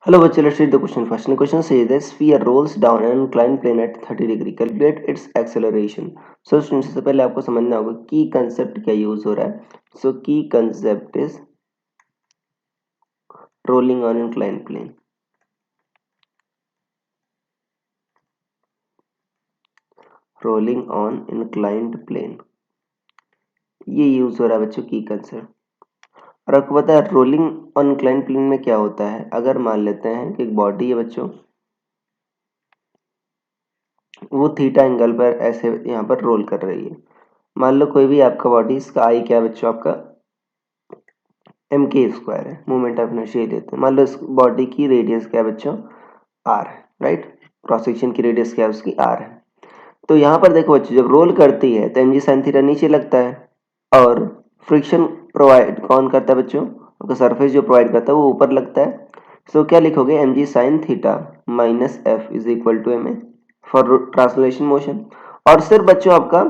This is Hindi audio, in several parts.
Hello, bachcha, let's read the question first. The question says the sphere rolls down an inclined plane at 30 degree. Calculate its acceleration. So students, सबसे पहले आपको समझना होगा की कंसेप्ट क्या यूज हो रहा है. So की concept is rolling on inclined plane. Rolling on inclined plane. ये यूज हो रहा है बच्चों की कंसेप्ट. और आपको पता है रोलिंग ऑन इंक्लाइंड प्लेन में क्या होता है. अगर मान लेते हैं कि एक बॉडी है बच्चों, वो थीटा एंगल पर ऐसे यहाँ पर रोल कर रही है. मान लो कोई भी आपका बॉडी, इसका आई क्या है बच्चों, आपका एम के स्क्वायर है. मोमेंट ऑफ इनर्शिया लेते हैं. मान लो इस बॉडी की रेडियस क्या है बच्चों, आर है. राइट, क्रॉस सेक्शन की रेडियस क्या है उसकी, आर है. तो यहाँ पर देखो बच्चों, जब रोल करती है तो एम जी साइन थीटा नीचे लगता है और फ्रिक्शन प्रोवाइड कौन करता है बच्चों, आपका सरफेस जो प्रोवाइड करता है वो ऊपर लगता है. सो क्या लिखोगे, M G sine theta minus F is equal to M A for translation motion. और सिर्फ बच्चों आपका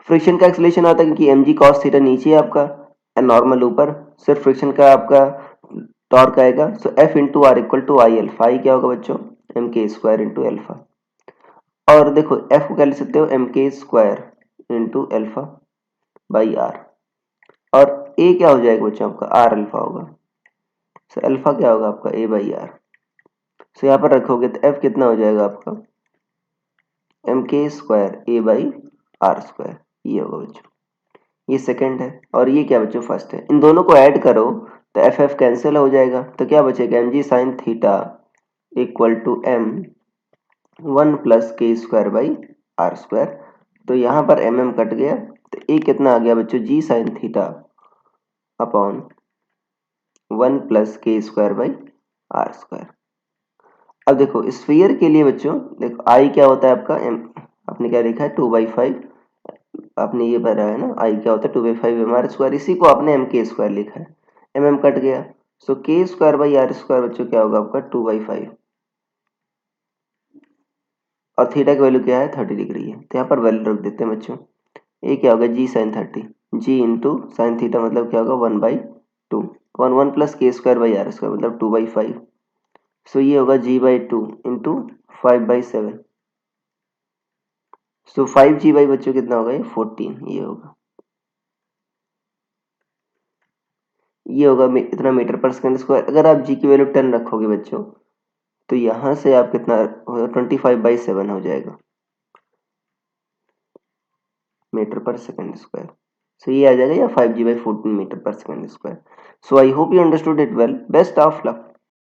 फ्रिक्शन का एक्सलेशन आता है क्योंकि एम जी कॉस थीटा नीचे है आपका, नॉर्मल ऊपर. सिर्फ फ्रिक्शन का आपका टॉर्क आएगा. So F into R equal to I alpha. I क्या होगा बच्चों, M K square into alpha. और देखो एफ को क्या लिख सकते हो, M K square into alpha by R. और ए क्या हो जाएगा बच्चों, आपका आर अल्फा होगा. सो अल्फा क्या होगा आपका, ए बाई आर. सो यहाँ पर रखोगे तो एफ कितना हो जाएगा आपका, M K square A by R square. ये होगा बच्चों, ये सेकंड है और ये क्या बच्चों फर्स्ट है. इन दोनों को ऐड करो तो एफ एफ कैंसिल हो जाएगा. तो क्या बचेगा, M G sine theta equal to M one plus K square by R square. तो यहाँ पर एम एम कट गया तो ए कितना आ गया बच्चों, G sine theta upon one plus K square by R square. अब देखो स्फीयर के लिए बच्चों, देखो आई क्या होता है आपका एम, आपने क्या लिखा है 2/5. आपने ये भरा है ना, आई क्या होता है 2/5 एम आर स्क्वायर. इसी को आपने एम के स्क्वायर लिखा है, एम एम कट गया. सो के स्क्वायर बाई आर स्क्वायर बच्चों क्या होगा आपका 2/5. और थीटा की वैल्यू क्या है 30 डिग्री है. तो यहाँ पर वैल्यू रख देते हैं बच्चों. ये क्या होगा, G sine 30. G into sine theta मतलब क्या होगा 1/2. One one plus K square by R square मतलब 2/5. सो ये होगा G by 2 into 5/7. So 5g by बच्चों कितना होगा, ये 14. ये होगा, ये होगा इतना मीटर पर सेकंड स्क्वायर. अगर आप जी की वैल्यू 10 रखोगे बच्चों तो यहाँ से आप कितना होगा, 25/7 हो जाएगा मीटर पर सेकंड स्क्वायर. सो ये आ जाएगा या 5g बाई 14 मीटर पर second square. So I hope you understood it well. Best of luck.